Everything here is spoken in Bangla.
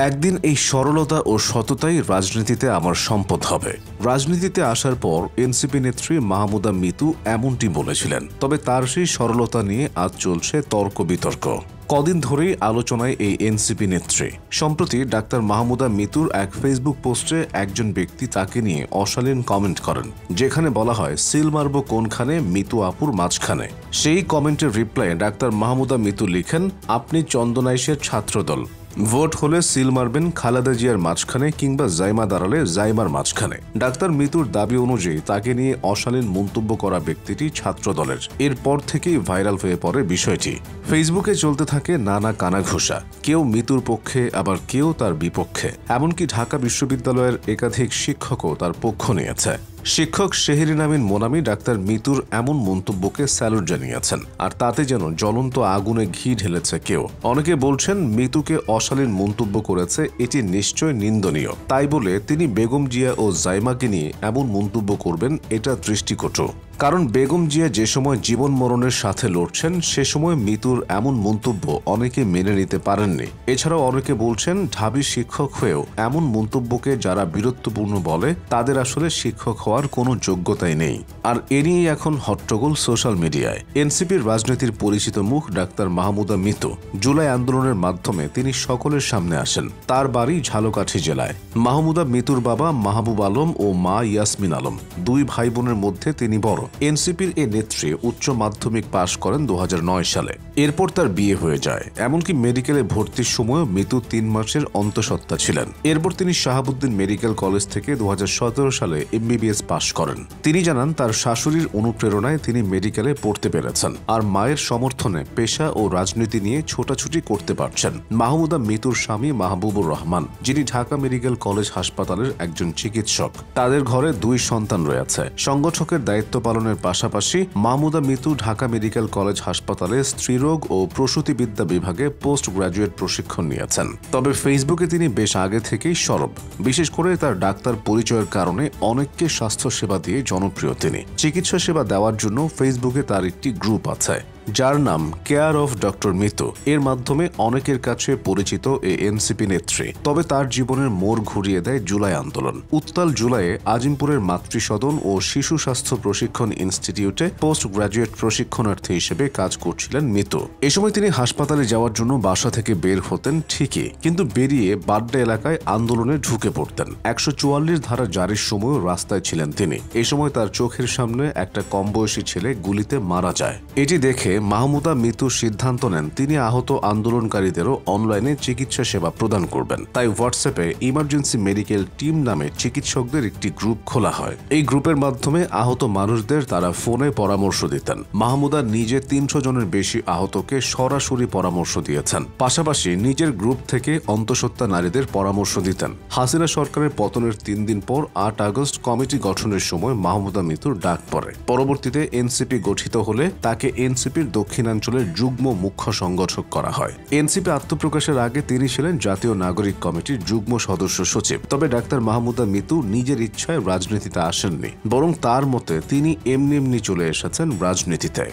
একদিন এই সরলতা ও সততাই রাজনীতিতে আমার সম্পদ হবে। রাজনীতিতে আসার পর এনসিপি নেত্রী মাহমুদা মিতু এমনটি বলেছিলেন। তবে তার সেই সরলতা নিয়ে আজ চলছে তর্ক বিতর্ক। কদিন ধরেই আলোচনায় এই এনসিপি নেত্রী। সম্প্রতি ডাক্তার মাহমুদা মিতুর এক ফেসবুক পোস্টে একজন ব্যক্তি তাকে নিয়ে অশালীন কমেন্ট করেন, যেখানে বলা হয় সিল মারব কোনখানে, মিতু আপুর মাঝখানে। সেই কমেন্টের রিপ্লাইয়ে ডাক্তার মাহমুদা মিতু লিখেন, আপনি চন্দনাইশের ছাত্রদল, ভোট হলে সিল মারবেন খালেদা জিয়ার মাঝখানে কিংবা জাইমা দাঁড়ালে জাইমার মাঝখানে। ডাক্তার মিতুর দাবি অনুযায়ী তাকে নিয়ে অশালীন মন্তব্য করা ব্যক্তিটি ছাত্রদলের। এরপর থেকেই ভাইরাল হয়ে পড়ে বিষয়টি। ফেসবুকে চলতে থাকে নানা কানাঘুষা, কেউ মিতুর পক্ষে আবার কেউ তার বিপক্ষে। এমনকি ঢাকা বিশ্ববিদ্যালয়ের একাধিক শিক্ষকও তার পক্ষ নিয়েছে। শিক্ষক শেহরিন আমিন মোনামি ডাক্তার মিতুর এমন মন্তব্যকে স্যালুট জানিয়েছেন, আর তাতে যেন জ্বলন্ত আগুনে ঘি ঢেলেছে কেউ। অনেকে বলছেন মিতুকে অশালীন মন্তব্য করেছে, এটি নিশ্চয় নিন্দনীয়। তাই বলে তিনি বেগম জিয়া ও জাইমাকে নিয়ে এমন মন্তব্য করবেন, এটা দৃষ্টিকটু। কারণ বেগম জিয়া যে সময় জীবন মরণের সাথে লড়ছেন, সে সময় মিতুর এমন মন্তব্য অনেকে মেনে নিতে পারেননি। এছাড়াও অনেকে বলছেন ঢাবি শিক্ষক হয়েও এমন মন্তব্যকে যারা বীরত্বপূর্ণ বলে, তাদের আসলে শিক্ষক হওয়ার কোনো যোগ্যতাই নেই। আর এ নিয়েই এখন হট্টগোল সোশ্যাল মিডিয়ায়। এনসিপির রাজনীতির পরিচিত মুখ ডাক্তার মাহমুদা মিতু। জুলাই আন্দোলনের মাধ্যমে তিনি সকলের সামনে আসেন। তার বাড়ি ঝালকাঠি জেলায়। মাহমুদা মিতুর বাবা মাহবুব আলম ও মা ইয়াসমিন আলম, দুই ভাই বোনের মধ্যে তিনি বড়। এনসিপির এ নেত্রী উচ্চ মাধ্যমিক পাশ করেন 2009 সালে। এরপর তার বিয়ে হয়ে যায়। এমনকি মেডিকেলে ভর্তির সময় মিতু 3 মাসের অন্তঃসত্ত্বা ছিলেন। এরপর তিনি শাহাবুদ্দিন মেডিকেল কলেজ থেকে 2017 সালে MBBS পাশ করেন। তিনি জানান তার শাশুড়ির অনুপ্রেরণায় তিনি মেডিকেলে পড়তে পেরেছেন, আর মায়ের সমর্থনে পেশা ও রাজনীতি নিয়ে ছোটাছুটি করতে পারছেন। মাহমুদা মিতুর স্বামী মাহবুবুর রহমান, যিনি ঢাকা মেডিকেল কলেজ হাসপাতালের একজন চিকিৎসক। তাদের ঘরে 2 সন্তান রয়েছে। সংগঠকের দায়িত্ব পালনের পাশাপাশি মাহমুদা মিতু ঢাকা মেডিকেল কলেজ হাসপাতালে স্ত্রীরোগ ও প্রসূতিবিদ্যা বিভাগে পোস্ট গ্রাজুয়েট প্রশিক্ষণ নিয়েছেন। তবে ফেসবুকে তিনি বেশ আগে থেকেই সরব। বিশেষ করে তার ডাক্তার পরিচয়ের কারণে অনেককে স্বাস্থ্যসেবা দিয়ে জনপ্রিয় তিনি। চিকিৎসা সেবা দেওয়ার জন্য ফেসবুকে তার একটি গ্রুপ আছে, যার নাম কেয়ার অফ ডক্টর মিতু। এর মাধ্যমে অনেকের কাছে পরিচিত এই এনসিপি নেত্রী। তবে তার জীবনের মোড় ঘুরিয়ে দেয় জুলাই আন্দোলন। উত্তাল জুলাইয়ে আজিমপুরের মাতৃসদন ও শিশু স্বাস্থ্য প্রশিক্ষণ ইনস্টিটিউটে পোস্ট গ্রাজুয়েট প্রশিক্ষণার্থী হিসেবে কাজ করছিলেন মিতু। এ সময় তিনি হাসপাতালে যাওয়ার জন্য বাসা থেকে বের হতেন ঠিকই, কিন্তু বেরিয়ে বাড্ডা এলাকায় আন্দোলনে ঢুকে পড়তেন। 144 ধারা জারির সময়ও রাস্তায় ছিলেন তিনি। এ সময় তার চোখের সামনে একটা কম বয়সী ছেলে গুলিতে মারা যায়। এটি দেখে মাহমুদা মিতু সিদ্ধান্ত নেন তিনি আহত আন্দোলনকারীদেরও অনলাইনে চিকিৎসা সেবা প্রদান করবেন। তাই হোয়াটসঅ্যাপে ইমার্জেন্সি মেডিকেল টিম নামে চিকিৎসকদের একটি গ্রুপ খোলা হয়। এই গ্রুপের মাধ্যমে আহত মানুষদের তারা ফোনে পরামর্শ দিতেন। মাহমুদা নিজে 300 জনের বেশি আহতকে সরাসরি পরামর্শ দিয়েছেন। পাশাপাশি নিজের গ্রুপ থেকে অন্তঃসত্ত্বা নারীদের পরামর্শ দিতেন। হাসিনা সরকারের পতনের 3 দিন পর 8 আগস্ট কমিটি গঠনের সময় মাহমুদা মিতুর ডাক পড়ে। পরবর্তীতে এনসিপি গঠিত হলে তাকে এনসিপির দক্ষিণাঞ্চলের যুগ্ম মুখ্য সংগঠক করা হয়। এনসিপি আত্মপ্রকাশের আগে তিনি ছিলেন জাতীয় নাগরিক কমিটির যুগ্ম সদস্য সচিব। তবে ডাক্তার মাহমুদা মিতু নিজের ইচ্ছায় রাজনীতিতে আসেননি, বরং তার মতে তিনি এমনি চলে এসেছেন রাজনীতিতে।